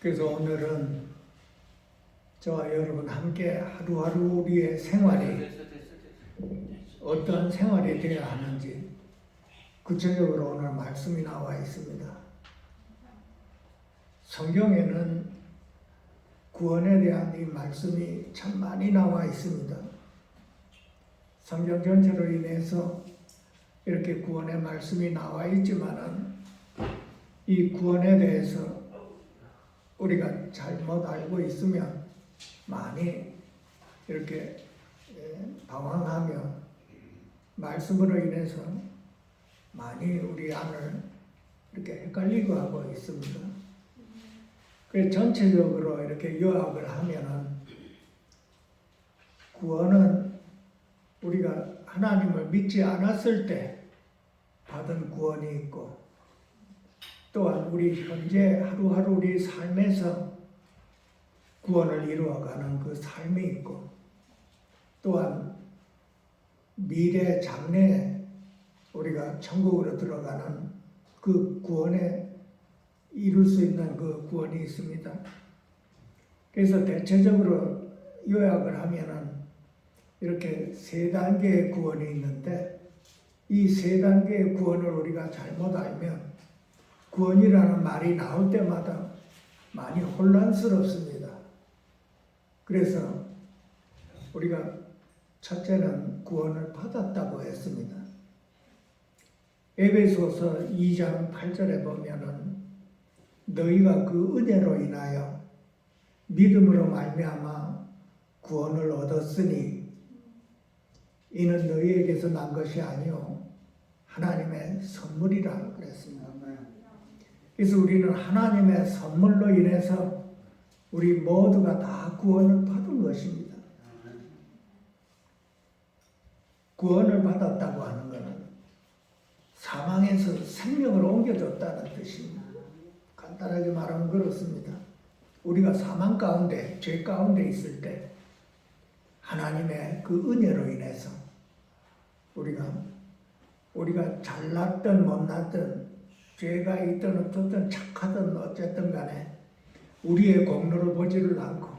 그래서 오늘은 저와 여러분 함께 하루하루 우리의 생활이 어떤 생활이 되어야 하는지 구체적으로 오늘 말씀이 나와 있습니다. 성경에는 구원에 대한 이 말씀이 참 많이 나와 있습니다. 성경 전체로 인해서 이렇게 구원의 말씀이 나와 있지만은 이 구원에 대해서 우리가 잘못 알고 있으면 많이 이렇게 방황하며 말씀으로 인해서 많이 우리 안을 이렇게 헷갈리고 하고 있습니다. 그래서 전체적으로 이렇게 요약을 하면은 구원은 우리가 하나님을 믿지 않았을 때 받은 구원이 있고, 또한 우리 현재 하루하루 우리 삶에서 구원을 이루어가는 그 삶이 있고, 또한 미래 장래에 우리가 천국으로 들어가는 그 구원에 이룰 수 있는 그 구원이 있습니다. 그래서 대체적으로 요약을 하면은 이렇게 세 단계의 구원이 있는데, 이 세 단계의 구원을 우리가 잘못 알면 구원이라는 말이 나올 때마다 많이 혼란스럽습니다. 그래서 우리가 첫째는 구원을 받았다고 했습니다. 에베소서 2장 8절에 보면은 너희가 그 은혜로 인하여 믿음으로 말미암아 구원을 얻었으니 이는 너희에게서 난 것이 아니요 하나님의 선물이라 그랬습니다. 그래서 우리는 하나님의 선물로 인해서 우리 모두가 다 구원을 받은 것입니다. 구원을 받았다고 하는 것은 사망에서 생명을 옮겨줬다는 뜻입니다. 간단하게 말하면 그렇습니다. 우리가 사망 가운데, 죄 가운데 있을 때 하나님의 그 은혜로 인해서 우리가 잘났든 못났든 죄가 있든 어떻든 착하든 어쨌든 간에 우리의 공로를 보지를 않고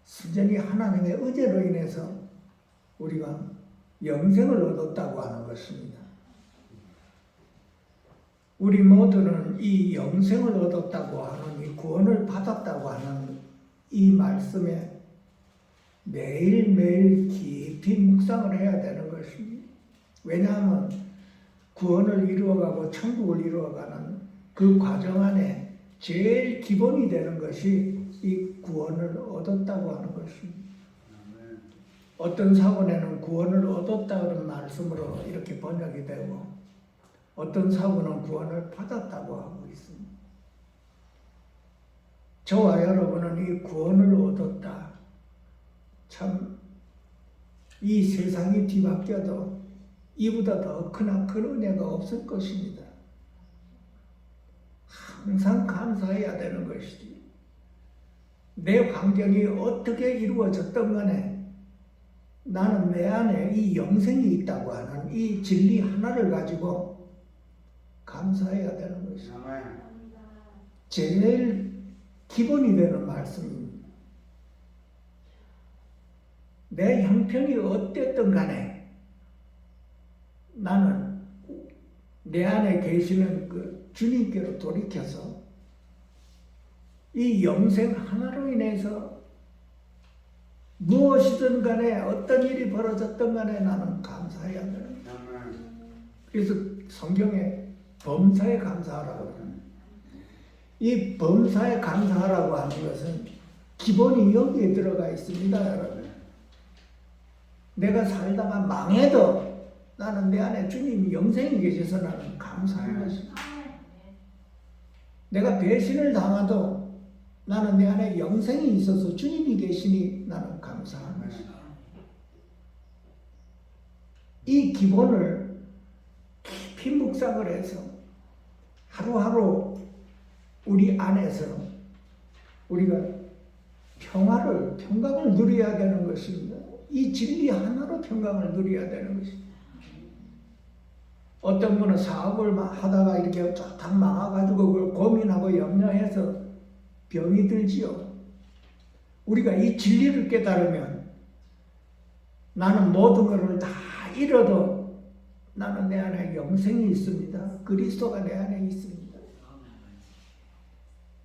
순전히 하나님의 은혜로 인해서 우리가 영생을 얻었다고 하는 것입니다. 우리 모두는 이 영생을 얻었다고 하는, 이 구원을 받았다고 하는 이 말씀에 매일매일 깊이 묵상을 해야 되는 것입니다. 왜냐하면 구원을 이루어가고 천국을 이루어가는 그 과정 안에 제일 기본이 되는 것이 이 구원을 얻었다고 하는 것입니다. 어떤 사본에는 구원을 얻었다는 말씀으로 이렇게 번역이 되고, 어떤 사본은 구원을 받았다고 하고 있습니다. 저와 여러분은 이 구원을 얻었다. 참 이 세상이 뒤바뀌어도 이보다 더 크나큰 은혜가 없을 것입니다. 항상 감사해야 되는 것이지. 내 환경이 어떻게 이루어졌던 간에 나는 내 안에 이 영생이 있다고 하는 이 진리 하나를 가지고 감사해야 되는 것입니다. 제일 기본이 되는 말씀입니다. 내 형편이 어땠든 간에 나는 내 안에 계시는 그 주님께로 돌이켜서 이 영생 하나로 인해서 무엇이든 간에 어떤 일이 벌어졌든 간에 나는 감사해야 되는 거예요. 그래서 성경에 범사에 감사하라고 합니다. 이 범사에 감사하라고 하는 것은 기본이 여기에 들어가 있습니다, 여러분. 내가 살다가 망해도 나는 내 안에 주님이 영생이 계셔서 나는 감사한 것입니다. 내가 배신을 당하도 나는 내 안에 영생이 있어서 주님이 계시니 나는 감사한 것입니다. 이 기본을 깊이 묵상을 해서 하루하루 우리 안에서 우리가 평강을 누려야 되는 것입니다. 이 진리 하나로 평강을 누려야 되는 것입니다. 어떤 분은 사업을 하다가 이렇게 쫙 망해가지고 그걸 고민하고 염려해서 병이 들지요. 우리가 이 진리를 깨달으면 나는 모든 것을 다 잃어도 나는 내 안에 영생이 있습니다. 그리스도가 내 안에 있습니다.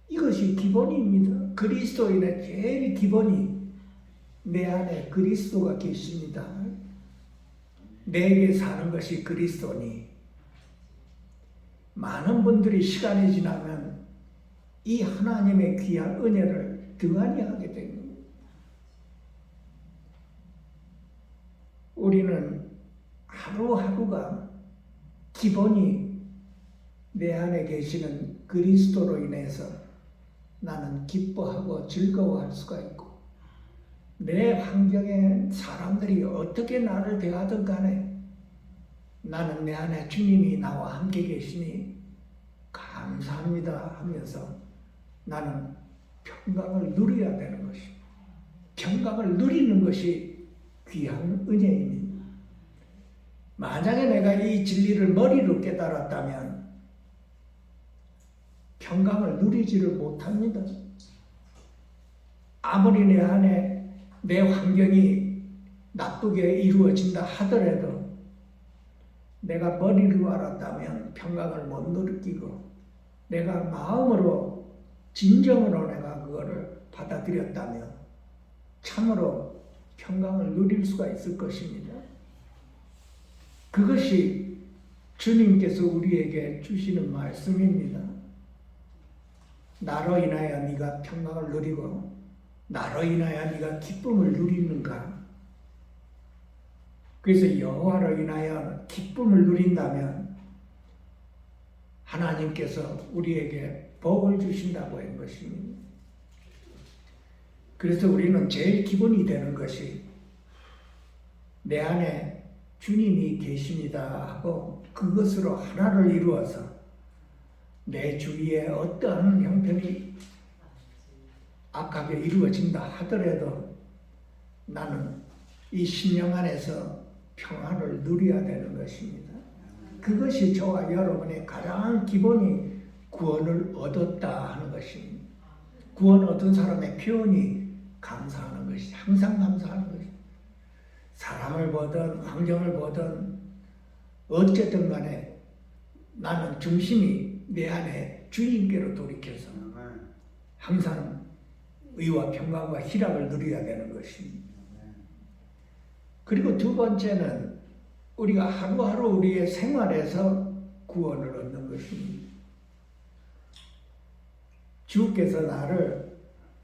이것이 기본입니다. 그리스도인의 제일 기본이 내 안에 그리스도가 계십니다. 내게 사는 것이 그리스도니 많은 분들이 시간이 지나면 이 하나님의 귀한 은혜를 등한히 하게 됩니다. 우리는 하루하루가 기본이 내 안에 계시는 그리스도로 인해서 나는 기뻐하고 즐거워할 수가 있고 내 환경에 사람들이 어떻게 나를 대하든 간에 나는 내 안에 주님이 나와 함께 계시니 감사합니다 하면서 나는 평강을 누려야 되는 것입니다. 평강을 누리는 것이 귀한 은혜입니다. 만약에 내가 이 진리를 머리로 깨달았다면 평강을 누리지를 못합니다. 아무리 내 안에 내 환경이 나쁘게 이루어진다 하더라도 내가 머리로 알았다면 평강을 못 느끼고 내가 마음으로 진정으로 내가 그거를 받아들였다면 참으로 평강을 누릴 수가 있을 것입니다. 그것이 주님께서 우리에게 주시는 말씀입니다. 나로 인하여 네가 평강을 누리고 나로 인하여 네가 기쁨을 누리는가? 그래서 여호와로 인하여 기쁨을 누린다면 하나님께서 우리에게 복을 주신다고 한 것입니다. 그래서 우리는 제일 기본이 되는 것이 내 안에 주님이 계십니다 하고 그것으로 하나를 이루어서 내 주위에 어떠한 형편이 악하게 이루어진다 하더라도 나는 이 심령 안에서 평안을 누려야 되는 것입니다. 그것이 저와 여러분의 가장 기본이 구원을 얻었다 하는 것입니다. 구원 얻은 사람의 표현이 감사하는 것이 항상 감사하는 것이 사람을 보든 환경을 보든 어쨌든 간에 나는 중심이 내 안에 주님께로 돌이켜서 항상 의와 평강과 희락을 누려야 되는 것입니다. 그리고 두 번째는 우리가 하루하루 우리의 생활에서 구원을 얻는 것입니다. 주께서 나를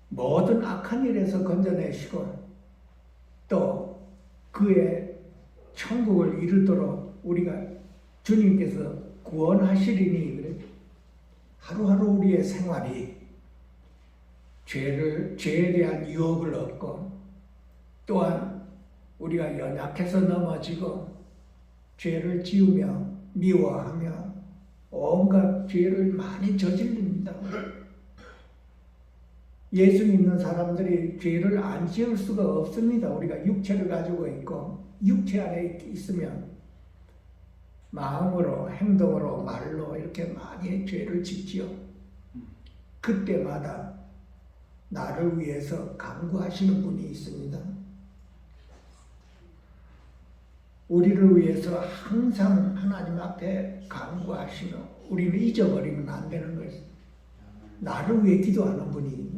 모든 악한 일에서 건져내시고 또 그의 천국을 이루도록 우리가 주님께서 구원하시리니 그래. 하루하루 우리의 생활이 죄에 대한 유혹을 얻고 또한 우리가 연약해서 넘어지고 죄를 지으며 미워하며 온갖 죄를 많이 저지릅니다. 예수 믿는 사람들이 죄를 안 지을 수가 없습니다. 우리가 육체를 가지고 있고 육체 안에 있으면 마음으로 행동으로 말로 이렇게 많이 죄를 짓지요. 그때마다 나를 위해서 간구하시는 분이 있습니다. 우리를 위해서 항상 하나님 앞에 간구하시는 우리는 잊어버리면 안 되는 것입니다. 나를 위해 기도하는 분이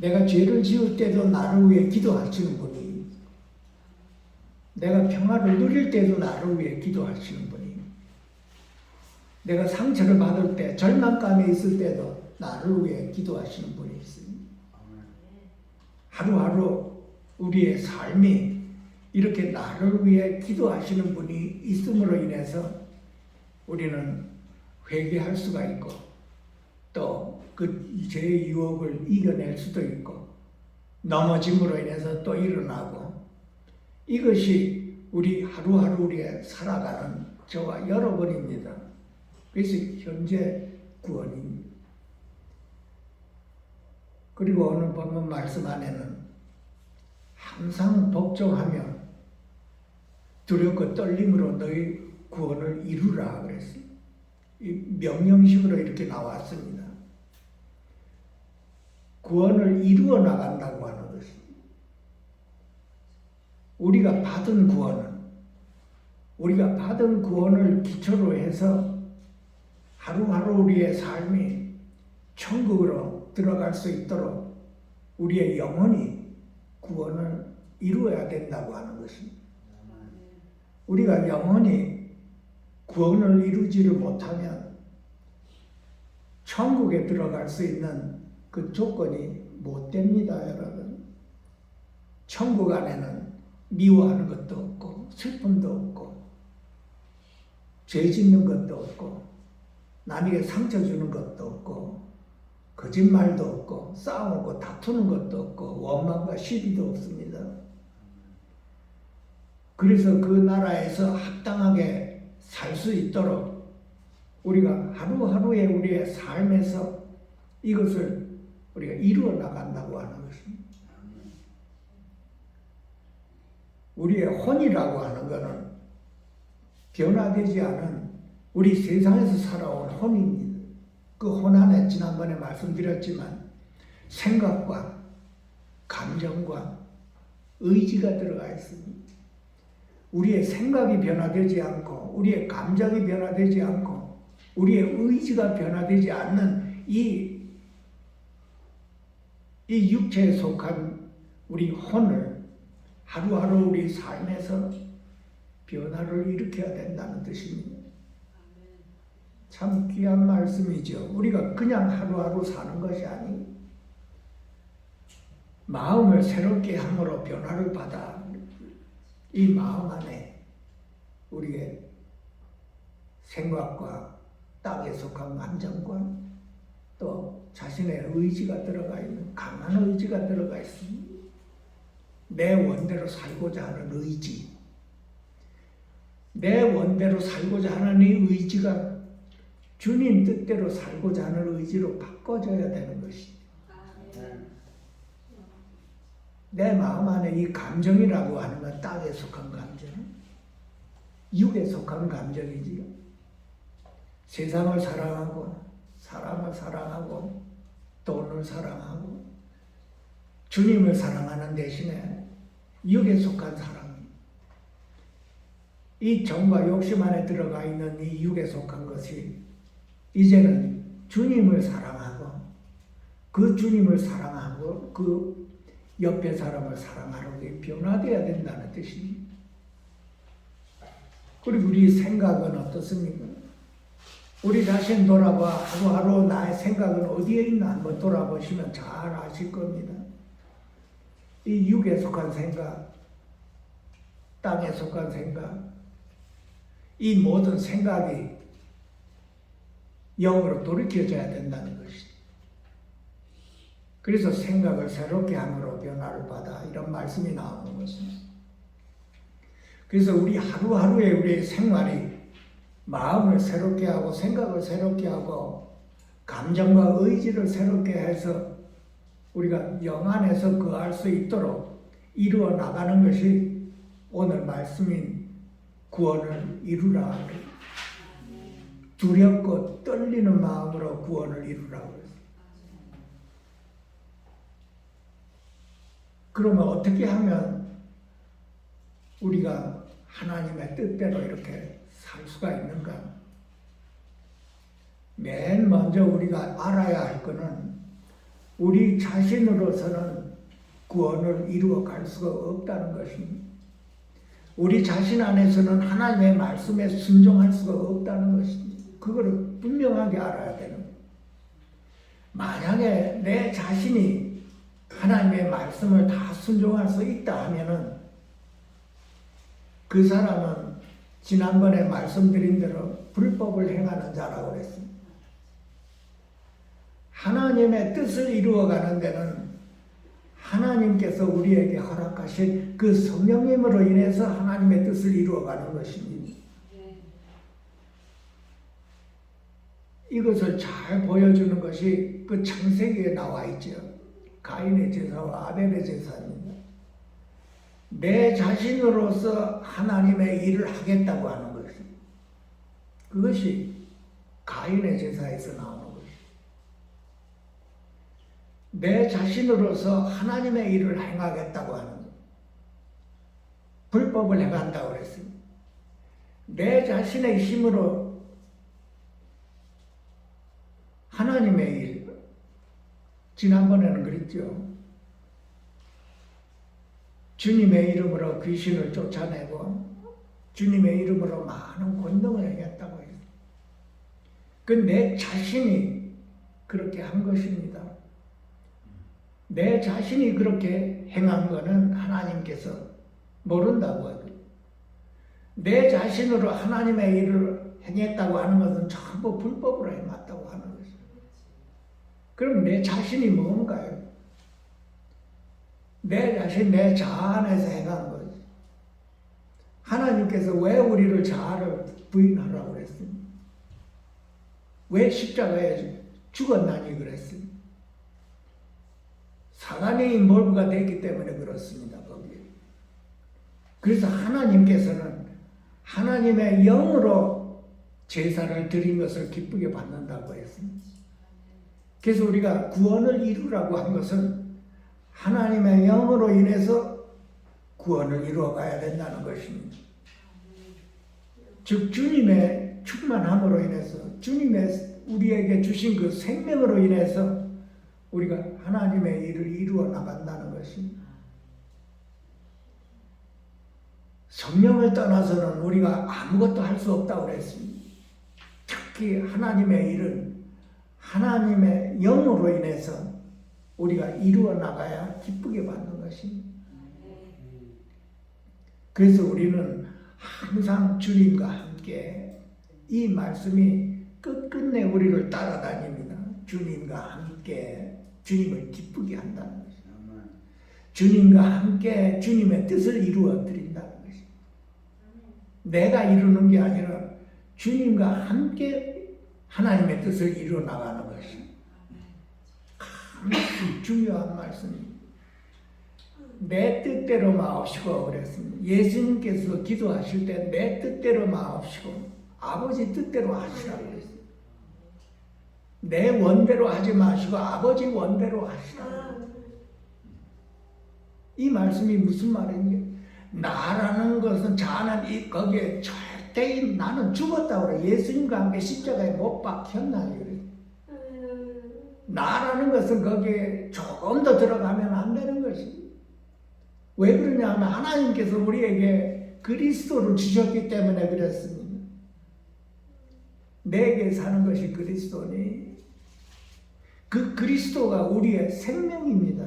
내가 죄를 지을 때도 나를 위해 기도하시는 분이 내가 평화를 누릴 때도 나를 위해 기도하시는 분이 내가 상처를 받을 때 절망감에 있을 때도 나를 위해 기도하시는 분이 있습니다. 하루하루 우리의 삶이 이렇게 나를 위해 기도하시는 분이 있음으로 인해서 우리는 회개할 수가 있고 또 그 죄의 유혹을 이겨낼 수도 있고 넘어짐으로 인해서 또 일어나고 이것이 우리 하루하루 우리의 살아가는 저와 여러분입니다. 그래서 현재 구원입니다. 그리고 오늘 본문 말씀 안에는 항상 복종하며 두렵고 떨림으로 너희 구원을 이루라 그랬어요. 이 명령식으로 이렇게 나왔습니다. 구원을 이루어 나간다고 하는 것입니다. 우리가 받은 구원을 기초로 해서 하루하루 우리의 삶이 천국으로 들어갈 수 있도록 우리의 영혼이 구원을 이루어야 된다고 하는 것입니다. 우리가 영혼이 구원을 이루지를 못하면 천국에 들어갈 수 있는 그 조건이 못 됩니다, 여러분. 천국 안에는 미워하는 것도 없고 슬픔도 없고 죄 짓는 것도 없고 남에게 상처 주는 것도 없고 거짓말도 없고 싸우고 다투는 것도 없고 원망과 시비도 없습니다. 그래서 그 나라에서 합당하게 살 수 있도록 우리가 하루하루의 우리의 삶에서 이것을 우리가 이루어 나간다고 하는 것입니다. 우리의 혼이라고 하는 것은 변화되지 않은 우리 세상에서 살아온 혼입니다. 그 혼 안에 지난번에 말씀드렸지만 생각과 감정과 의지가 들어가 있습니다. 우리의 생각이 변화되지 않고 우리의 감정이 변화되지 않고 우리의 의지가 변화되지 않는 이 육체에 속한 우리 혼을 하루하루 우리 삶에서 변화를 일으켜야 된다는 뜻입니다. 참 귀한 말씀이죠. 우리가 그냥 하루하루 사는 것이 아니 마음을 새롭게 함으로 변화를 받아 이 마음 안에 우리의 생각과 땅에 속한 감정과 또 자신의 의지가 들어가 있는 강한 의지가 들어가 있습니다. 내 원대로 살고자 하는 의지, 내 원대로 살고자 하는 이 의지가 주님 뜻대로 살고자 하는 의지로 바꿔져야 되는 것입니다. 내 마음 안에 이 감정이라고 하는 건 땅에 속한 감정, 육에 속한 감정이지요. 세상을 사랑하고 사람을 사랑하고 돈을 사랑하고 주님을 사랑하는 대신에 육에 속한 사랑, 이 정과 욕심 안에 들어가 있는 이 육에 속한 것이 이제는 주님을 사랑하고 그 주님을 사랑하고 그 옆에 사람을 사랑하는 게 변화되어야 된다는 뜻입니다. 그리고 우리 생각은 어떻습니까? 우리 자신 돌아봐 하루하루 나의 생각은 어디에 있나 한번 돌아보시면 잘 아실 겁니다. 이 육에 속한 생각, 땅에 속한 생각, 이 모든 생각이 영으로 돌이켜져야 된다는 것이죠. 그래서 생각을 새롭게 함으로 변화를 받아 이런 말씀이 나오는 것입니다. 그래서 우리 하루하루의 우리의 생활이 마음을 새롭게 하고 생각을 새롭게 하고 감정과 의지를 새롭게 해서 우리가 영 안에서 거할 수 있도록 이루어 나가는 것이 오늘 말씀인 구원을 이루라. 두렵고 떨리는 마음으로 구원을 이루라고 했어요. 그러면 어떻게 하면 우리가 하나님의 뜻대로 이렇게 살 수가 있는가? 맨 먼저 우리가 알아야 할 것은 우리 자신으로서는 구원을 이루어 갈 수가 없다는 것입니다. 우리 자신 안에서는 하나님의 말씀에 순종할 수가 없다는 것입니다. 그거를 분명하게 알아야 되는 거예요. 만약에 내 자신이 하나님의 말씀을 다 순종할 수 있다 하면은 그 사람은 지난번에 말씀드린 대로 불법을 행하는 자라고 그랬습니다. 하나님의 뜻을 이루어가는 데는 하나님께서 우리에게 허락하신 그 성령님으로 인해서 하나님의 뜻을 이루어가는 것입니다. 이것을 잘 보여주는 것이 그 창세기에 나와 있죠. 가인의 제사와 아벨의 제사입니다. 내 자신으로서 하나님의 일을 하겠다고 하는 것입니다. 그것이 가인의 제사에서 나오는 것입니다. 내 자신으로서 하나님의 일을 행하겠다고 하는 거예요. 불법을 행한다고 그랬습니다. 내 자신의 힘으로 하나님의 일, 지난번에는 그랬죠. 주님의 이름으로 귀신을 쫓아내고 주님의 이름으로 많은 권능을 행했다고 해요. 그 내 자신이 그렇게 한 것입니다. 내 자신이 그렇게 행한 것은 하나님께서 모른다고 하죠. 내 자신으로 하나님의 일을 행했다고 하는 것은 전부 불법으로 행했다고 하는 것이죠. 그럼 내 자신이 뭔가요? 내 자신, 내 자아 안에서 행한 거지. 하나님께서 왜 우리를 자아를 부인하라고 그랬습니까? 왜 십자가에 죽었나니 그랬습니까? 사단의 몰부가 됐기 때문에 그렇습니다. 거기에. 그래서 하나님께서는 하나님의 영으로 제사를 드린 것을 기쁘게 받는다고 했습니다. 그래서 우리가 구원을 이루라고 한 것은 하나님의 영으로 인해서 구원을 이루어가야 된다는 것입니다. 즉 주님의 충만함으로 인해서 주님의 우리에게 주신 그 생명으로 인해서 우리가 하나님의 일을 이루어 나간다는 것입니다. 성령을 떠나서는 우리가 아무것도 할 수 없다고 그랬습니다. 특히 하나님의 일은 하나님의 영으로 인해서 우리가 이루어 나가야 기쁘게 받는 것입니다. 그래서 우리는 항상 주님과 함께 이 말씀이 끝끝내 우리를 따라다닙니다. 주님과 함께 주님을 기쁘게 한다는 것입니다. 주님과 함께 주님의 뜻을 이루어 드린다는 것입니다. 내가 이루는 게 아니라 주님과 함께 하나님의 뜻을 이루어 나가는 것입니다. 참 중요한 말씀입니다. 내 뜻대로 마옵시고 그랬습니다. 예수님께서 기도하실 때 내 뜻대로 마옵시고 아버지 뜻대로 하시라고 그랬습니다. 내 원대로 하지 마시고 아버지 원대로 하시라고. 이 말씀이 무슨 말인지, 나라는 것은 자는 거기에 절대 나는 죽었다고 그래. 예수님과 함께 십자가에 못 박혔나요? 그래. 나라는 것은 거기에 조금 더 들어가면 안 되는 것입니다. 왜 그러냐 하면 하나님께서 우리에게 그리스도를 주셨기 때문에 그랬습니다. 내게 사는 것이 그리스도니 그 그리스도가 우리의 생명입니다.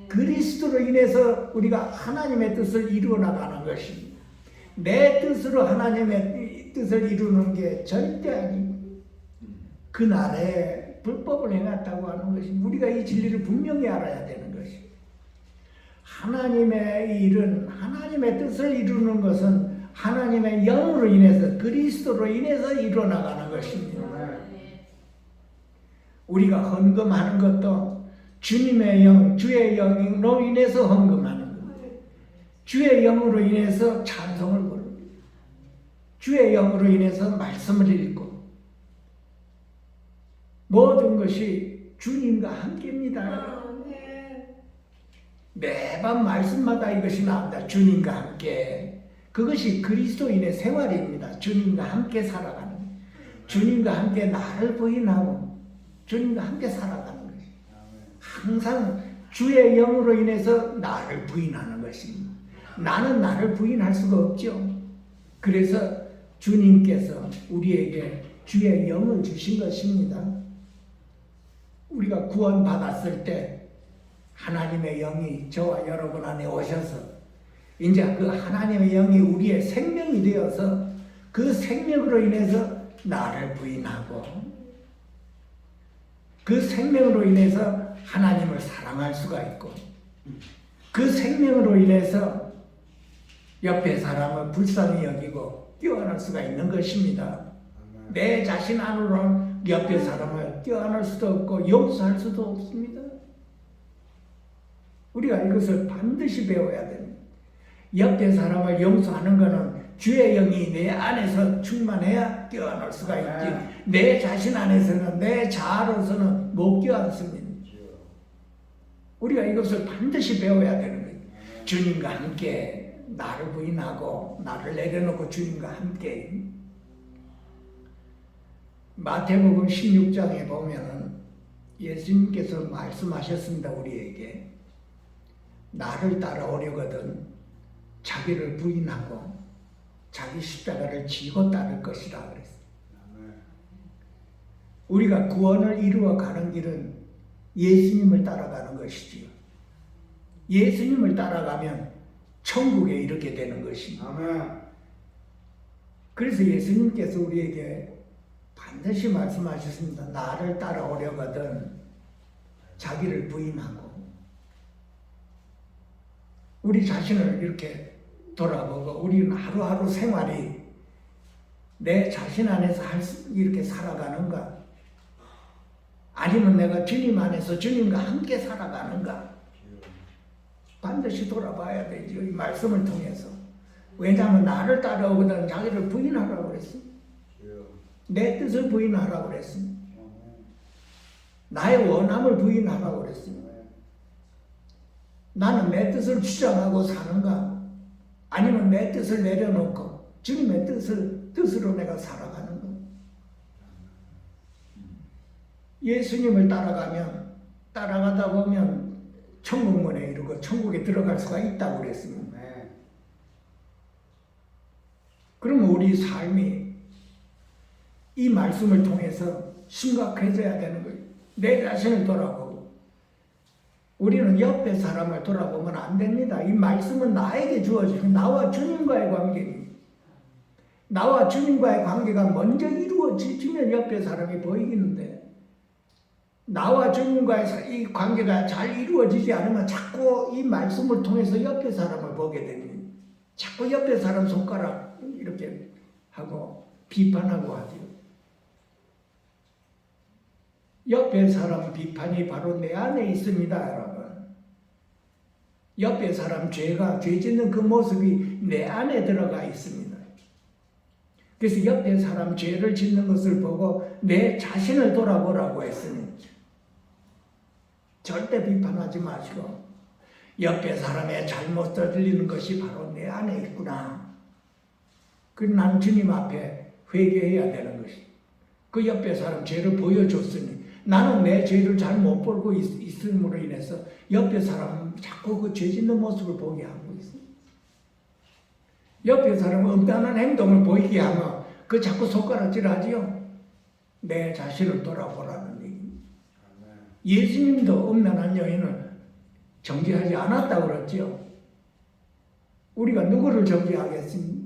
그리스도로 인해서 우리가 하나님의 뜻을 이루어 나가는 것입니다. 내 뜻으로 하나님의 뜻을 이루는 게 절대 아닙니다. 그날에 불법을 행했다고 하는 것이 우리가 이 진리를 분명히 알아야 되는 것입니다. 하나님의 일은 하나님의 뜻을 이루는 것은 하나님의 영으로 인해서 그리스도로 인해서 이루어나가는 것입니다. 우리가 헌금하는 것도 주님의 영, 주의 영으로 인해서 헌금하는 겁니다. 주의 영으로 인해서 찬송을 부릅니다. 주의 영으로 인해서 말씀을 읽고 모든 것이 주님과 함께입니다. 매번 말씀마다 이것이 나옵니다. 주님과 함께. 그것이 그리스도인의 생활입니다. 주님과 함께 살아가는, 주님과 함께 나를 부인하고 주님과 함께 살아가는 것이 항상 주의 영으로 인해서 나를 부인하는 것입니다. 나는 나를 부인할 수가 없죠. 그래서 주님께서 우리에게 주의 영을 주신 것입니다. 우리가 구원받았을 때 하나님의 영이 저와 여러분 안에 오셔서 이제 그 하나님의 영이 우리의 생명이 되어서 그 생명으로 인해서 나를 부인하고 그 생명으로 인해서 하나님을 사랑할 수가 있고 그 생명으로 인해서 옆에 사람을 불쌍히 여기고 껴안을 수가 있는 것입니다. 내 자신 안으로 옆에 사람을 껴안을 수도 없고 용서할 수도 없습니다. 우리가 이것을 반드시 배워야 됩니다. 옆에 사람을 용서하는 것은 주의 영이 내 안에서 충만해야 껴안을 수가 있지 내 자신 안에서는 내 자아로서는 못 껴안습니다. 우리가 이것을 반드시 배워야 되는 거예요. 주님과 함께 나를 부인하고 나를 내려놓고 주님과 함께. 마태복음 16장에 보면은 예수님께서 말씀하셨습니다. 우리에게 나를 따라오려거든 자기를 부인하고 자기 십자가를 지고 따를 것이라 그랬어요. 우리가 구원을 이루어 가는 길은 예수님을 따라가는 것이지요. 예수님을 따라가면 천국에 이르게 되는 것입니다. 그래서 예수님께서 우리에게 반드시 말씀하셨습니다. 나를 따라오려거든 자기를 부인하고. 우리 자신을 이렇게 돌아보고 우리는 하루하루 생활이 내 자신 안에서 이렇게 살아가는가? 아니면 내가 주님 안에서 주님과 함께 살아가는가? 반드시 돌아봐야 되죠. 이 말씀을 통해서. 왜냐하면 나를 따라오거든 자기를 부인하라고 그랬어요. 내 뜻을 부인하라고 그랬어요. 나의 원함을 부인하라고 그랬어요. 나는 내 뜻을 주장하고 사는가? 아니면 내 뜻을 내려놓고 주님의 뜻으로 내가 살아가는 것. 예수님을 따라가다 보면 천국문에 이르고 천국에 들어갈 수가 있다고 그랬습니다. 그러면 우리 삶이 이 말씀을 통해서 심각해져야 되는 거예요. 내 자신을 돌아보고. 우리는 옆에 사람을 돌아보면 안 됩니다. 이 말씀은 나에게 주어지고 나와 주님과의 관계입니다. 나와 주님과의 관계가 먼저 이루어지면 옆에 사람이 보이겠는데 나와 주님과의 이 관계가 잘 이루어지지 않으면 자꾸 이 말씀을 통해서 옆에 사람을 보게 됩니다. 자꾸 옆에 사람 손가락 이렇게 하고 비판하고 하죠. 옆에 사람 비판이 바로 내 안에 있습니다, 여러분. 옆에 사람 죄 짓는 그 모습이 내 안에 들어가 있습니다. 그래서 옆에 사람 죄를 짓는 것을 보고 내 자신을 돌아보라고 했습니다. 절대 비판하지 마시고 옆에 사람의 잘못을 들리는 것이 바로 내 안에 있구나. 그래서 난 주님 앞에 회개해야 되는 것이. 그 옆에 사람 죄를 보여줬으니 나는 내 죄를 잘 못 보고 있음으로 인해서 옆에 사람은 자꾸 그 죄 짓는 모습을 보게 하고 있습니다. 옆에 사람은 음란한 행동을 보이게 하면 그 자꾸 손가락질하지요. 내 자신을 돌아보라는 얘기입니다. 예수님도 음란한 여인을 정죄하지 않았다고 그랬지요. 우리가 누구를 정죄하겠습니까?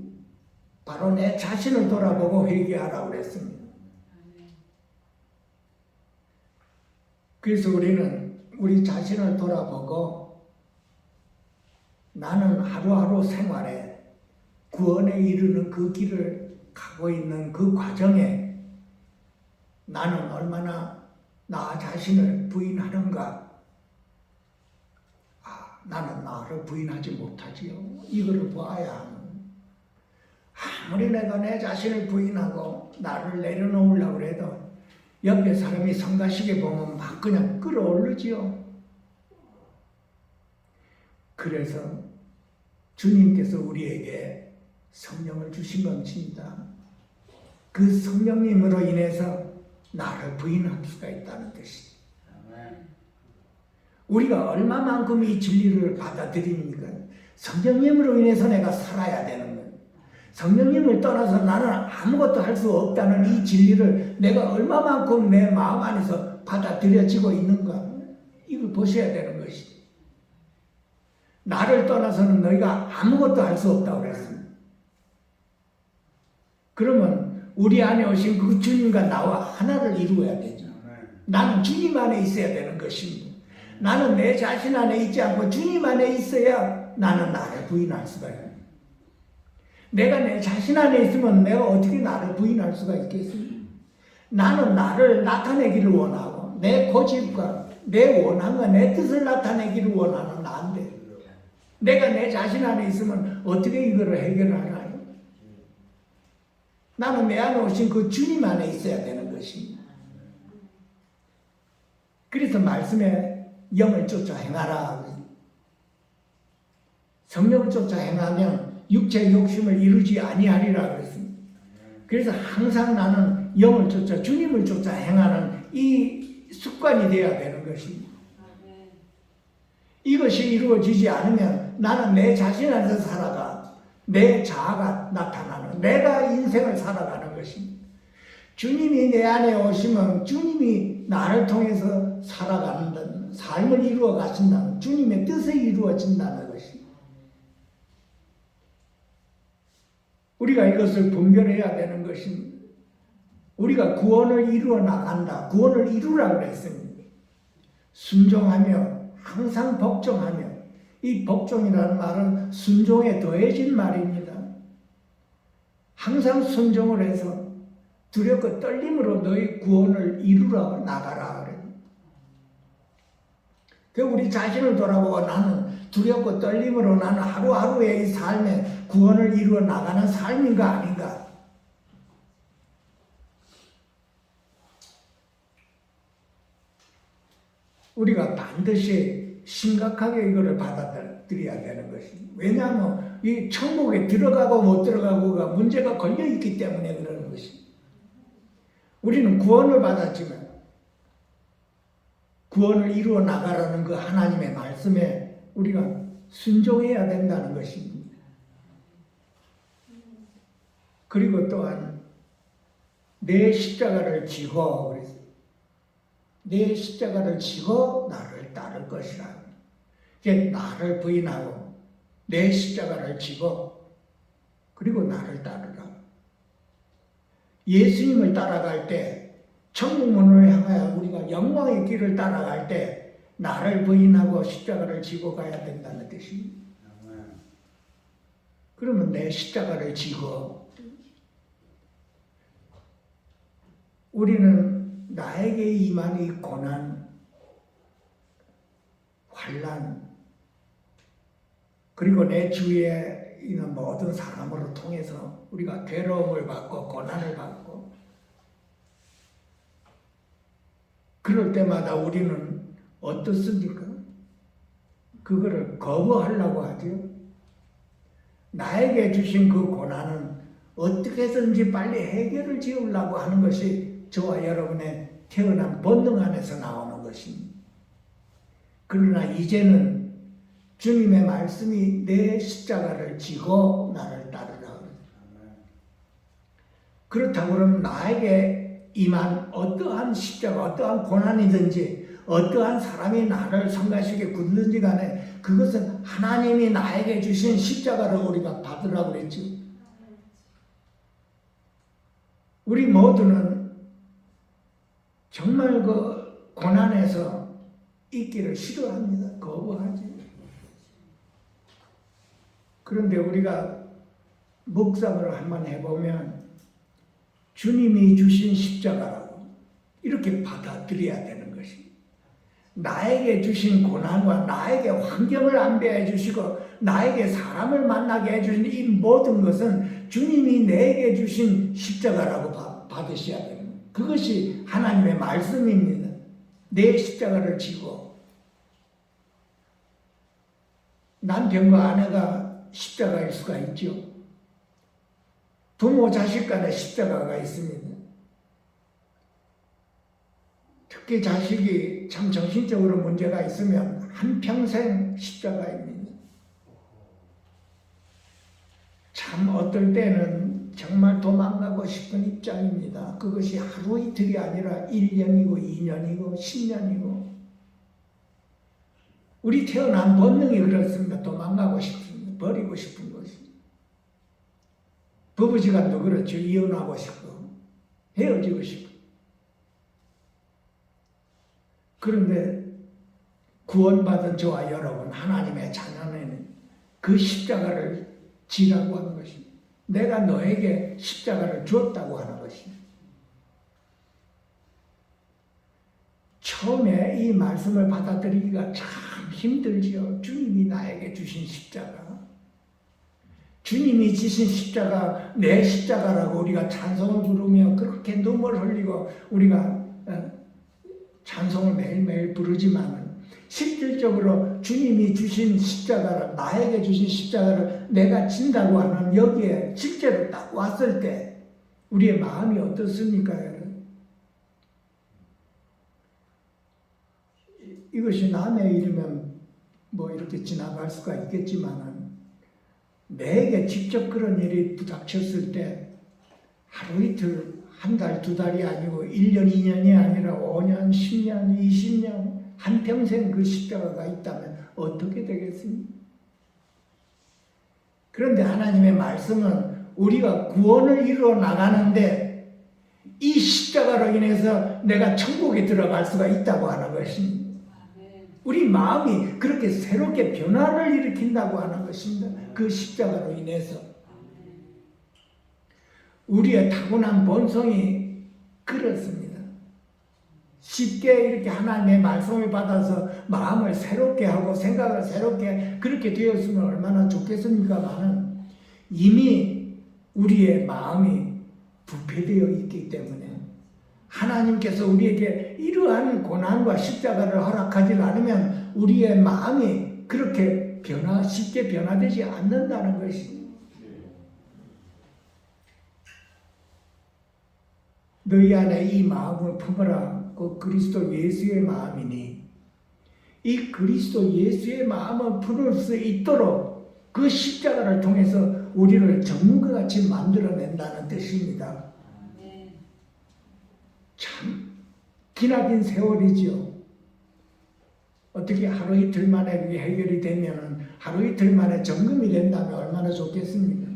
바로 내 자신을 돌아보고 회개하라고 그랬습니다. 그래서 우리는 우리 자신을 돌아보고 나는 하루하루 생활에 구원에 이르는 그 길을 가고 있는 그 과정에 나는 얼마나 나 자신을 부인하는가? 나는 나를 부인하지 못하지요. 이거를 봐야 하는. 아무리 내가 내 자신을 부인하고 나를 내려놓으려고 해도 옆에 사람이 성가시게 보면 막 그냥 끌어올르지요. 그래서 주님께서 우리에게 성령을 주신 것입니다. 그 성령님으로 인해서 나를 부인할 수가 있다는 뜻이죠. 우리가 얼마만큼 이 진리를 받아들입니까? 성령님으로 인해서 내가 살아야 되는 거예요. 성령님을 떠나서 나는 아무것도 할 수 없다는 이 진리를 내가 얼마만큼 내 마음 안에서 받아들여지고 있는가? 이걸 보셔야 되는 것이지. 나를 떠나서는 너희가 아무것도 할 수 없다고 그랬습니다. 그러면 우리 안에 오신 그 주님과 나와 하나를 이루어야 되죠. 나는 주님 안에 있어야 되는 것입니다. 나는 내 자신 안에 있지 않고 주님 안에 있어야 나는 나를 부인할 수가 있어요. 내가 내 자신 안에 있으면 내가 어떻게 나를 부인할 수가 있겠습니까? 나는 나를 나타내기를 원하고 내 고집과 내 원함과 내 뜻을 나타내기를 원하는 나인데 내가 내 자신 안에 있으면 어떻게 이거를 해결하나요? 나는 내 안에 오신 그 주님 안에 있어야 되는 것입니다. 그래서 말씀에 영을 쫓아 행하라. 성령을 쫓아 행하면 육체의 욕심을 이루지 아니하리라 그랬습니다. 그래서 항상 나는 영을 쫓아 주님을 쫓아 행하는 이 습관이 되어야 되는 것입니다. 이것이 이루어지지 않으면 나는 내 자신 안에서 살아가 내 자아가 나타나는 내가 인생을 살아가는 것입니다. 주님이 내 안에 오시면 주님이 나를 통해서 살아가는 삶을 이루어 가신다는 주님의 뜻이 이루어진다는 것입니다. 우리가 이것을 분별해야 되는 것입니다. 우리가 구원을 이루어 나간다. 구원을 이루라 그랬습니다. 순종하며 항상 복종하며 이 복종이라는 말은 순종에 더해진 말입니다. 항상 순종을 해서 두렵고 떨림으로 너희 구원을 이루러 나가라 그래요. 그 우리 자신을 돌아보고 나는 두렵고 떨림으로 나는 하루하루의 이 삶에 구원을 이루어 나가는 삶인가 아닌가? 우리가 반드시 심각하게 이거를 받아들여야 되는 것입니다. 왜냐하면 이 천국에 들어가고 못 들어가고가 문제가 걸려 있기 때문에 그러는 것입니다. 우리는 구원을 받았지만 구원을 이루어 나가라는 그 하나님의 말씀에 우리가 순종해야 된다는 것입니다. 그리고 또한 내 십자가를 지고 그랬어요. 내 십자가를 지고 나를 따를 것이라. 이제 나를 부인하고 내 십자가를 지고 그리고 나를 따르라. 예수님을 따라갈 때 천국 문을 향하여 우리가 영광의 길을 따라갈 때 나를 부인하고 십자가를 지고 가야 된다는 뜻입니다. 그러면 내 십자가를 지고 우리는 나에게 임한 이 고난, 환난, 그리고 내 주위에 있는 모든 사람으로 통해서 우리가 괴로움을 받고 고난을 받고 그럴 때마다 우리는 어떻습니까? 그거를 거부하려고 하죠. 나에게 주신 그 고난은 어떻게 해서든지 빨리 해결을 지으려고 하는 것이 저와 여러분의 태어난 본능 안에서 나오는 것입니다. 그러나 이제는 주님의 말씀이 내 십자가를 지고 나를 따르라. 그렇다고 그러면 나에게 임한 어떠한 십자가, 어떠한 고난이든지 어떠한 사람이 나를 성가시게 굴든지 간에 그것은 하나님이 나에게 주신 십자가를 우리가 받으라고 그랬죠. 우리 모두는 정말 그 고난에서 있기를 싫어합니다. 거부하지. 그런데 우리가 묵상을 한번 해보면 주님이 주신 십자가라고 이렇게 받아들여야 되는 것입니다. 나에게 주신 고난과 나에게 환경을 안배해 주시고 나에게 사람을 만나게 해주신 이 모든 것은 주님이 내게 주신 십자가라고 받으셔야 됩니다. 그것이 하나님의 말씀입니다. 내 십자가를 지고 남편과 아내가 십자가일 수가 있죠. 부모 자식 간에 십자가가 있습니다. 특히 자식이 참 정신적으로 문제가 있으면 한평생 십자가입니다. 참 어떨 때는 정말 도망가고 싶은 입장입니다. 그것이 하루 이틀이 아니라 1년이고 2년이고 10년이고 우리 태어난 본능이 그렇습니다. 도망가고 싶습니다. 버리고 싶은 것이. 부부지간도 그렇죠. 이혼하고 싶고 헤어지고 싶고. 그런데 구원받은 저와 여러분 하나님의 자녀는 그 십자가를 지라고 하는 것입니다. 내가 너에게 십자가를 주었다고 하는 것입니다. 처음에 이 말씀을 받아들이기가 참 힘들지요. 주님이 나에게 주신 십자가. 주님이 지신 십자가, 내 십자가라고 우리가 찬송을 부르며 그렇게 눈물 흘리고 우리가 찬송을 매일매일 부르지만 실질적으로 주님이 주신 십자가를, 나에게 주신 십자가를 내가 진다고 하는 여기에 실제로 딱 왔을 때 우리의 마음이 어떻습니까, 여러분? 이것이 남의 일이면 뭐 이렇게 지나갈 수가 있겠지만은 내게 직접 그런 일이 부닥쳤을 때 하루 이틀, 한 달, 두 달이 아니고 1년, 2년이 아니라 5년, 10년, 20년, 한평생 그 십자가가 있다면 어떻게 되겠습니까? 그런데 하나님의 말씀은 우리가 구원을 이루어 나가는데 이 십자가로 인해서 내가 천국에 들어갈 수가 있다고 하는 것입니다. 우리 마음이 그렇게 새롭게 변화를 일으킨다고 하는 것입니다. 그 십자가로 인해서. 우리의 타고난 본성이 그렇습니다. 쉽게 이렇게 하나님의 말씀을 받아서 마음을 새롭게 하고 생각을 새롭게 그렇게 되었으면 얼마나 좋겠습니까만은 이미 우리의 마음이 부패되어 있기 때문에 하나님께서 우리에게 이러한 고난과 십자가를 허락하지 않으면 우리의 마음이 그렇게 쉽게 변화되지 않는다는 것입니다. 너희 안에 이 마음을 품어라. 그 그리스도 예수의 마음이니 이 그리스도 예수의 마음을 품을 수 있도록 그 십자가를 통해서 우리를 전문가 같이 만들어낸다는 뜻입니다. 참 기나긴 세월이지요. 어떻게 하루 이틀 만에 그게 해결이 되면 하루 이틀 만에 점검이 된다면 얼마나 좋겠습니까?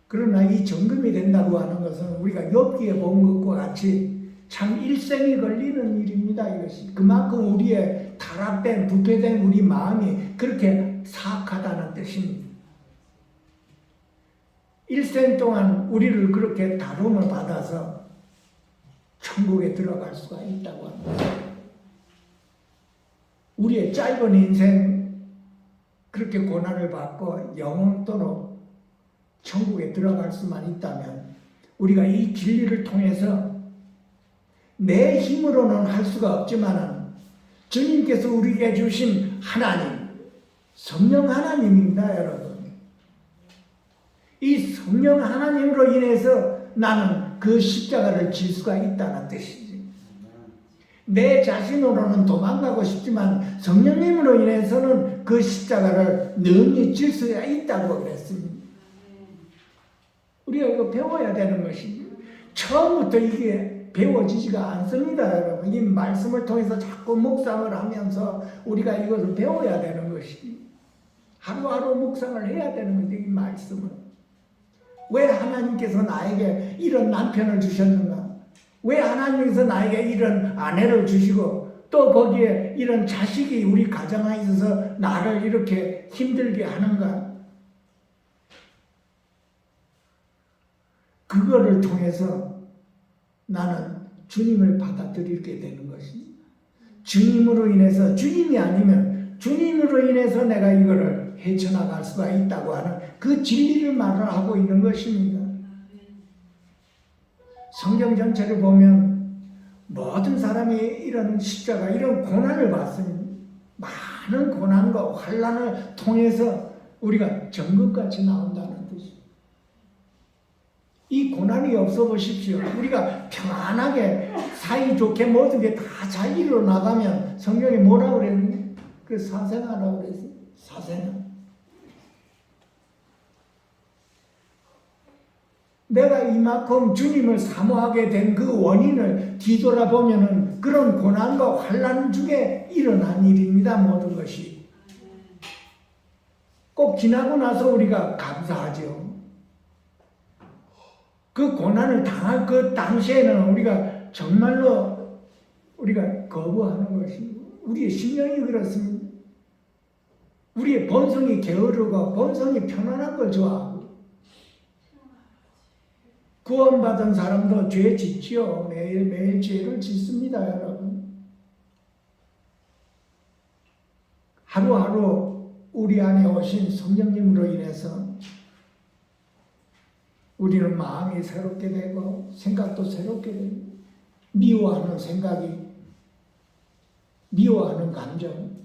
그러나 이 점검이 된다고 하는 것은 우리가 욥기에 본 것과 같이 참 일생이 걸리는 일입니다. 이것이 그만큼 우리의 타락된 부패된 우리 마음이 그렇게 사악하다는 뜻입니다. 일생 동안 우리를 그렇게 다룸을 받아서 천국에 들어갈 수가 있다고 합니다. 우리의 짧은 인생 그렇게 고난을 받고 영원토록 천국에 들어갈 수만 있다면 우리가 이 진리를 통해서 내 힘으로는 할 수가 없지만 주님께서 우리에게 주신 하나님, 성령 하나님입니다, 여러분. 이 성령 하나님으로 인해서 나는 그 십자가를 질 수가 있다는 뜻이지. 내 자신으로는 도망가고 싶지만 성령님으로 인해서는 그 십자가를 능히 질 수가 있다고 그랬습니다. 우리가 이거 배워야 되는 것입니다. 처음부터 이게 배워지지가 않습니다, 여러분. 이 말씀을 통해서 자꾸 묵상을 하면서 우리가 이것을 배워야 되는 것입니다. 하루하루 묵상을 해야 되는 건데, 이 말씀을. 왜 하나님께서 나에게 이런 남편을 주셨는가? 왜 하나님께서 나에게 이런 아내를 주시고 또 거기에 이런 자식이 우리 가정에 있어서 나를 이렇게 힘들게 하는가? 그거를 통해서 나는 주님을 받아들이게 되는 것입니다. 주님으로 인해서, 주님이 아니면 주님으로 인해서 내가 이거를 헤쳐나갈 수가 있다고 하는 그 진리를 말을 하고 있는 것입니다. 성경 전체를 보면 모든 사람이 이런 십자가, 이런 고난을 받습니다. 많은 고난과 환난을 통해서 우리가 정금같이 나온다는 뜻입니다. 이 고난이 없어 보십시오. 우리가 평안하게 사이좋게 모든 게 다 잘 일어나가면 성경이 뭐라고 그랬는데? 그 사생아라고 그랬어요. 사생아. 내가 이만큼 주님을 사모하게 된 그 원인을 뒤돌아보면은 그런 고난과 환난 중에 일어난 일입니다. 모든 것이. 꼭 지나고 나서 우리가 감사하죠. 그 고난을 당할 그 당시에는 우리가 정말로 우리가 거부하는 것입니다. 우리의 심령이 그렇습니다. 우리의 본성이 게으르고 본성이 편안한 걸 좋아하고 구원받은 사람도 죄 짓지요. 매일매일 죄를 짓습니다, 여러분. 하루하루 우리 안에 오신 성령님으로 인해서 우리는 마음이 새롭게 되고 생각도 새롭게 되고 미워하는 생각이 미워하는 감정,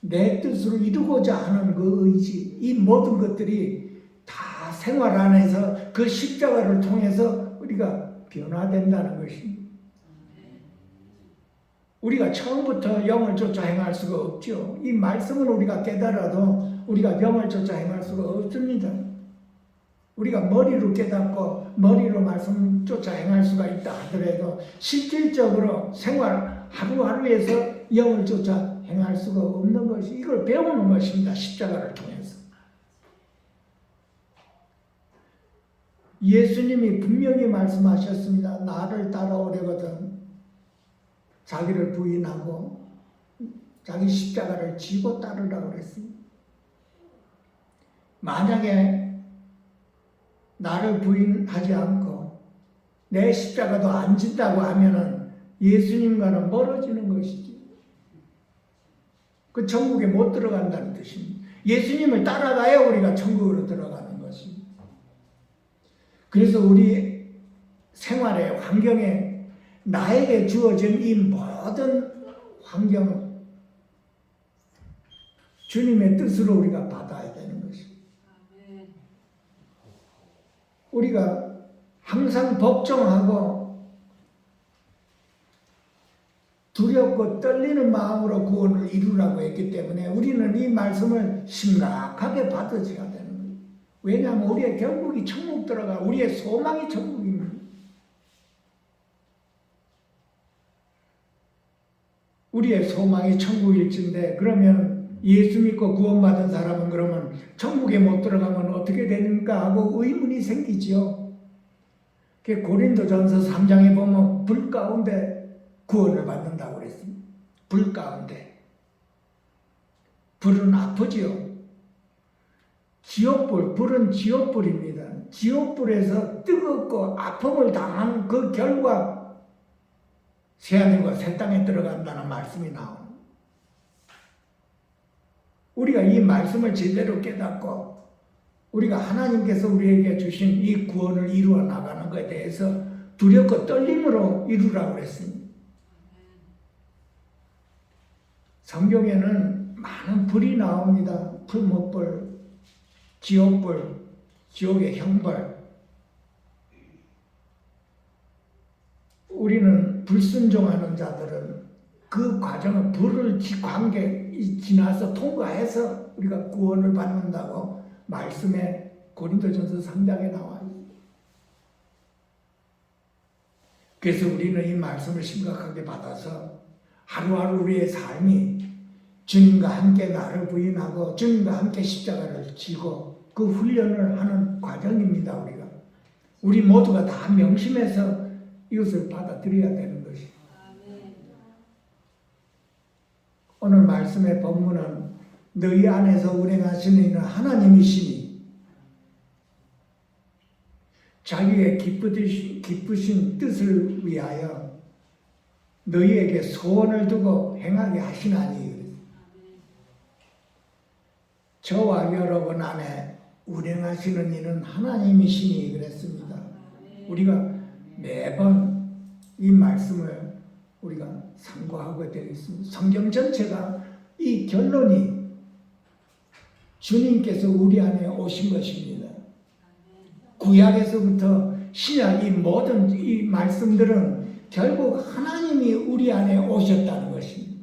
내 뜻으로 이루고자 하는 그 의지, 이 모든 것들이 다 생활 안에서 그 십자가를 통해서 우리가 변화된다는 것입니다. 우리가 처음부터 영을 쫓아 행할 수가 없죠. 이 말씀을 우리가 깨달아도 우리가 영을 쫓아 행할 수가 없습니다. 우리가 머리로 깨닫고 머리로 말씀 쫓아 행할 수가 있다 하더라도 실질적으로 생활 하루하루에서 영을 쫓아 행할 수가 없는 것이, 이걸 배우는 것입니다. 십자가를 통해서. 예수님이 분명히 말씀하셨습니다. 나를 따라오려거든 자기를 부인하고 자기 십자가를 지고 따르라고 그랬습니다. 만약에 나를 부인하지 않고 내 십자가도 안 진다고 하면은 예수님과는 멀어지는 것이지. 그 천국에 못 들어간다는 뜻입니다. 예수님을 따라가야 우리가 천국으로 들어가는 것입니다. 그래서 우리 생활의 환경에 나에게 주어진 이 모든 환경은 주님의 뜻으로 우리가 받아야 되는 것입니다. 우리가 항상 복종하고 두렵고 떨리는 마음으로 구원을 이루라고 했기 때문에 우리는 이 말씀을 심각하게 받아줘야 되는 거예요. 왜냐하면 우리의 결국이 천국 들어가, 우리의 소망이 천국입니다. 우리의 소망이 천국일진데, 그러면 예수 믿고 구원받은 사람은 그러면 천국에 못 들어가면 어떻게 되는가 하고 의문이 생기지요. 고린도전서 3장에 보면 불 가운데 구원을 받는다고 그랬습니다. 불 가운데. 불은 아프지요. 지옥불, 불은 지옥불입니다. 지옥불에서 뜨겁고 아픔을 당한 그 결과 새하늘과 새 땅에 들어간다는 말씀이 나옵니다. 우리가 이 말씀을 제대로 깨닫고 우리가 하나님께서 우리에게 주신 이 구원을 이루어 나가는 것에 대해서 두렵고 떨림으로 이루라고 했습니다. 성경에는 많은 불이 나옵니다. 풀목불, 지옥불, 지옥의 형벌. 우리는 불순종하는 자들은 그 과정을 불을 지나서 통과해서 우리가 구원을 받는다고 말씀에 고린도전서 3장에 나와요. 그래서 우리는 이 말씀을 심각하게 받아서 하루하루 우리의 삶이 주님과 함께 나를 부인하고 주님과 함께 십자가를 지고 그 훈련을 하는 과정입니다. 우리 모두가 다 명심해서 이것을 받아들여야 되는 것이. 오늘 말씀의 본문은 너희 안에서 운행하시는 이는 하나님이시니 자기의 기쁘신 뜻을 위하여 너희에게 소원을 두고 행하게 하시나니. 저와 여러분 안에 운행하시는 이는 하나님이시니 그랬습니다. 우리가 매번 이 말씀을 우리가 상고하게 되어 있습니다. 성경 전체가 이 결론이 주님께서 우리 안에 오신 것입니다. 구약에서부터 신약 이 모든 이 말씀들은 결국 하나님이 우리 안에 오셨다는 것입니다.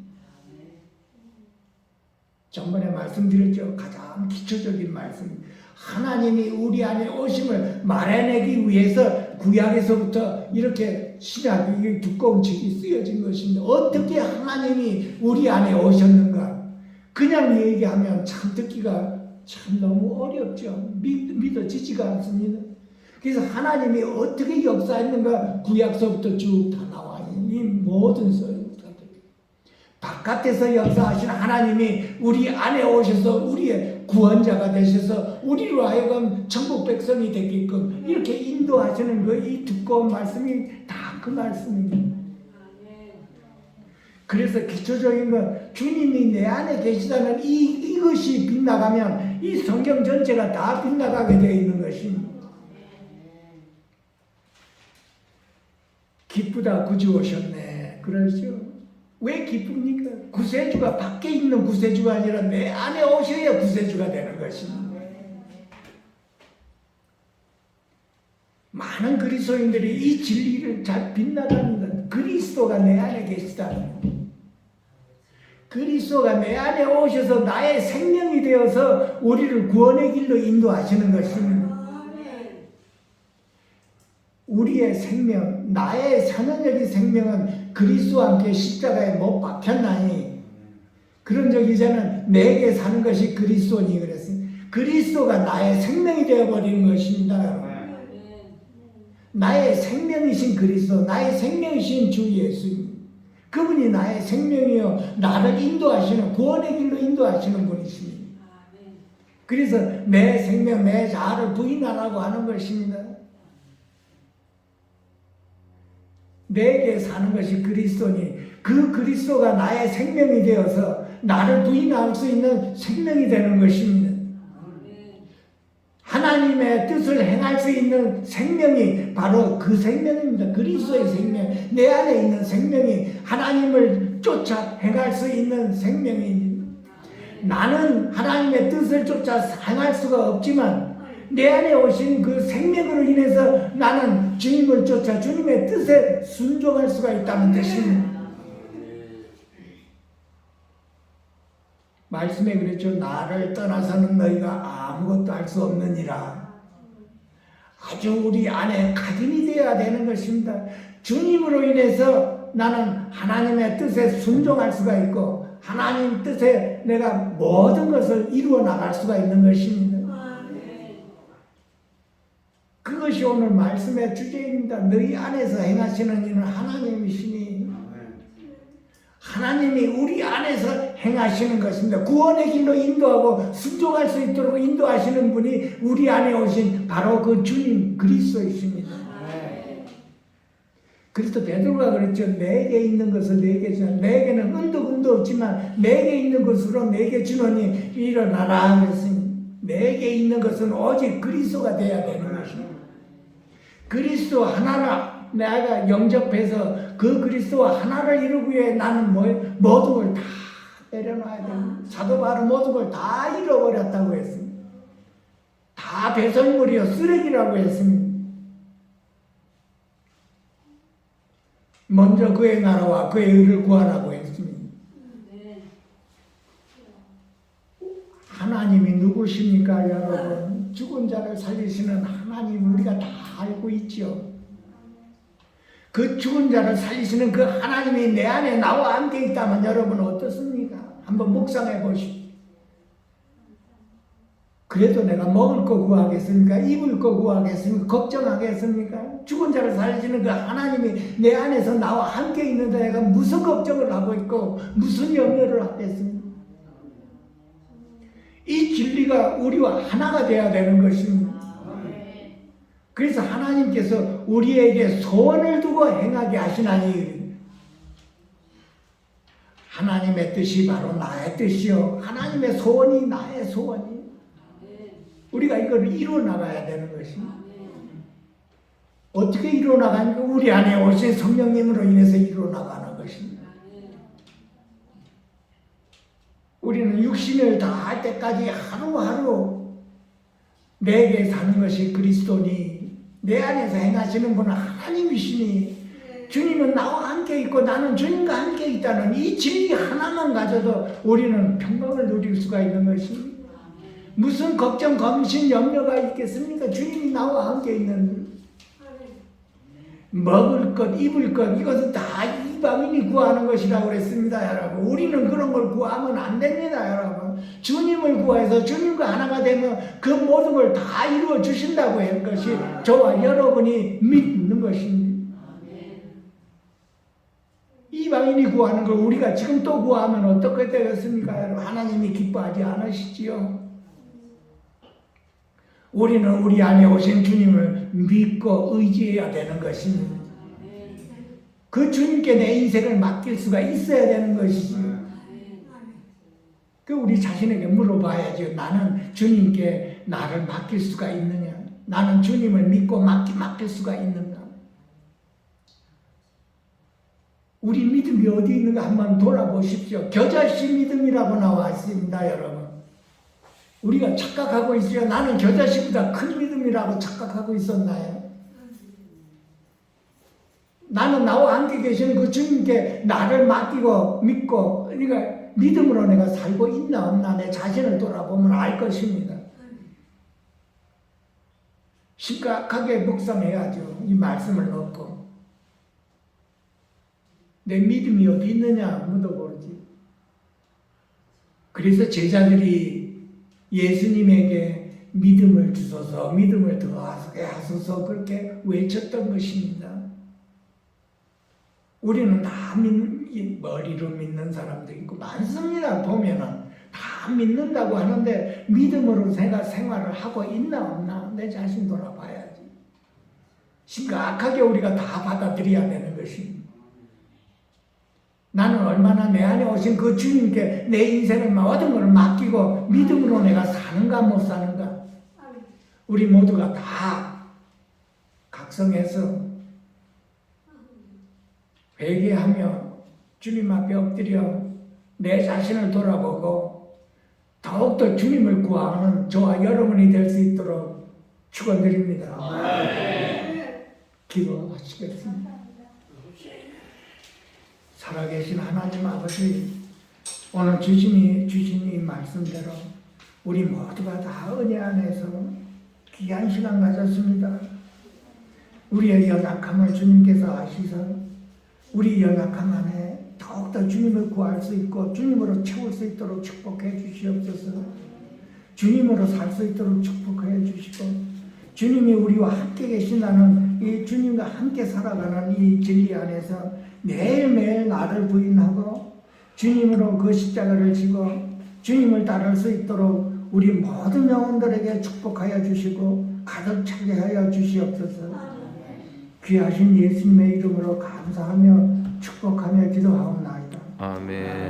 전번에 말씀드렸죠. 가장 기초적인 말씀. 하나님이 우리 안에 오심을 말해내기 위해서 구약에서부터 이렇게 신약이 두꺼운 책이 쓰여진 것입니다. 어떻게 하나님이 우리 안에 오셨는가? 그냥 얘기하면 참 듣기가 참 너무 어렵죠. 믿어지지가 않습니다. 그래서 하나님이 어떻게 역사했는가 구약서부터 쭉 다 나와요. 이 모든 서적들. 바깥에서 역사하신 하나님이 우리 안에 오셔서 우리의 구원자가 되셔서 우리로 하여금 천국 백성이 되게끔 이렇게 인도하시는 그 이 두꺼운 말씀이 다 그 말씀입니다. 그래서 기초적인 건 주님이 내 안에 계시다는 이것이 빗나가면 이 성경 전체가 다 빗나가게 되어 있는 것입니다. 기쁘다 구주 오셨네. 그러죠. 왜 기쁩니까? 구세주가 밖에 있는 구세주가 아니라 내 안에 오셔야 구세주가 되는 것입니다. 많은 그리스도인들이 이 진리를 잘 빗나갑니다. 그리스도가 내 안에 계시다는 것. 그리스도가 내 안에 오셔서 나의 생명이 되어서 우리를 구원의 길로 인도하시는 것입니다. 우리의 생명, 나의 산언적인 생명은 그리스도와 함께 십자가에 못 박혔나니 그런즉 이제는 내게 사는 것이 그리스도니 그랬어요. 그리스도가 나의 생명이 되어버리는 것입니다. 나의 생명이신 그리스도, 나의 생명이신 주 예수님, 그분이 나의 생명이요 나를 인도하시는 구원의 길로 인도하시는 분이십니다. 그래서 내 생명, 내 자아를 부인하라고 하는 것입니다. 내게 사는 것이 그리스도니 그 그리스도가 나의 생명이 되어서 나를 부인할 수 있는 생명이 되는 것입니다. 하나님의 뜻을 행할 수 있는 생명이 바로 그 생명입니다. 그리스도의 생명, 내 안에 있는 생명이 하나님을 쫓아 행할 수 있는 생명입니다. 나는 하나님의 뜻을 쫓아 행할 수가 없지만 내 안에 오신 그 생명으로 인해서 나는 주님을 쫓아 주님의 뜻에 순종할 수가 있다는 뜻입니다. 말씀에 그랬죠. 나를 떠나서는 너희가 아무것도 할 수 없느니라. 아주 우리 안에 각인이 되어야 되는 것입니다. 주님으로 인해서 나는 하나님의 뜻에 순종할 수가 있고 하나님 뜻에 내가 모든 것을 이루어 나갈 수가 있는 것입니다. 그것이 오늘 말씀의 주제입니다. 너희 안에서 행하시는 이는 하나님이시니 하나님이 우리 안에서 행하시는 것입니다. 구원의 길로 인도하고 순종할 수 있도록 인도하시는 분이 우리 안에 오신 바로 그 주님 그리스도이십니다. 그래서 베드로가 그랬죠. 내게 있는 것을 내게 주나 내게는 은도 없지만 내게 있는 것으로 내게 주노니 일어나라 그랬습니다. 내게 있는 것은 오직 그리스도가 되어야 되는 것입니다. 그리스도 하나라 내가 영접해서 그 그리스도와 하나를 이루기 위해 나는 모든 걸 다 내려놔야 됩니다. 사도 바울은 모든 걸 다 잃어버렸다고 했습니다. 다 배설물이요 쓰레기라고 했습니다. 먼저 그의 나라와 그의 의를 구하라고 했습니다. 하나님이 누구십니까 여러분? 죽은 자를 살리시는 하나님 우리가 다 알고 있죠. 그 죽은 자를 살리시는 그 하나님이 내 안에 나와 함께 있다면 여러분 어떻습니까? 한번 묵상해 보십시오. 그래도 내가 먹을 거 구하겠습니까? 입을 거 구하겠습니까? 걱정하겠습니까? 죽은 자를 살리시는 그 하나님이 내 안에서 나와 함께 있는데 내가 무슨 걱정을 하고 있고 무슨 염려를 하겠습니까? 이 진리가 우리와 하나가 되어야 되는 것입니다. 그래서 하나님께서 우리에게 소원을 두고 행하게 하시나니 하나님의 뜻이 바로 나의 뜻이요 하나님의 소원이 나의 소원이 우리가 이걸 이루어 나가야 되는 것입니다. 어떻게 이루어 나가니까 우리 안에 오신 성령님으로 인해서 이루어 나가는 것입니다. 우리는 육신을 다할 때까지 하루하루 내게 사는 것이 그리스도니 내 안에서 행하시는 분은 하나님이시니 주님은 나와 함께 있고 나는 주님과 함께 있다는 이 진리 하나만 가져도 우리는 평강을 누릴 수가 있는 것입니다. 무슨 걱정, 검신, 염려가 있겠습니까? 주님이 나와 함께 있는 먹을 것, 입을 것 이것은 다 이방인이 구하는 것이라고 그랬습니다. 여러분 우리는 그런 걸 구하면 안 됩니다. 여러분 주님을 구해서 주님과 하나가 되면 그 모든 걸 다 이루어 주신다고 한 것이 저와 여러분이 믿는 것입니다. 이방인이 구하는 걸 우리가 지금 또 구하면 어떻게 되겠습니까? 여러분 하나님이 기뻐하지 않으시지요. 우리는 우리 안에 오신 주님을 믿고 의지해야 되는 것입니다. 그 주님께 내 인생을 맡길 수가 있어야 되는 것이지요. 그 우리 자신에게 물어봐야죠. 나는 주님께 나를 맡길 수가 있느냐? 나는 주님을 믿고 맡길 수가 있는가? 우리 믿음이 어디 있는가 한번 돌아보십시오. 겨자씨 믿음이라고 나와 있습니다, 여러분. 우리가 착각하고 있어요. 나는 겨자씨보다 큰 믿음이라고 착각하고 있었나요? 나는 나와 함께 계시는 그 주님께 나를 맡기고 믿고, 그러니까 믿음으로 내가 살고 있나 없나 내 자신을 돌아보면 알 것입니다. 심각하게 묵상해야죠. 이 말씀을 넣고. 내 믿음이 어디 있느냐 묻어보지. 그래서 제자들이 예수님에게 믿음을 주소서, 믿음을 더하게 하소서 그렇게 외쳤던 것입니다. 우리는 다 머리로 믿는 사람도 있고 많습니다. 보면은 다 믿는다고 하는데 믿음으로 내가 생활을 하고 있나 없나 내 자신 돌아봐야지. 심각하게 우리가 다 받아들여야 되는 것입니다. 나는 얼마나 내 안에 오신 그 주님께 내 인생을 모든 것을 맡기고 믿음으로 내가 사는가 못 사는가. 우리 모두가 다 각성해서 회개하며 주님 앞에 엎드려 내 자신을 돌아보고 더욱더 주님을 구하는 저와 여러분이 될 수 있도록 축원드립니다. 기도하시겠습니다. 살아계신 하나님 아버지, 오늘 주신 이 말씀대로 우리 모두가 다 은혜 안에서 귀한 시간 가졌습니다. 우리의 연약함을 주님께서 아시서 우리 연약함 안에 더욱더 주님을 구할 수 있고 주님으로 채울 수 있도록 축복해 주시옵소서. 주님으로 살 수 있도록 축복해 주시고 주님이 우리와 함께 계신다는 이 주님과 함께 살아가는 이 진리 안에서 매일매일 나를 부인하고 주님으로 그 십자가를 지고 주님을 따를 수 있도록 우리 모든 영혼들에게 축복하여 주시고 가득 차게 하여 주시옵소서. 귀하신 예수님의 이름으로 감사하며 축복하며 기도하옵나이다. 아멘.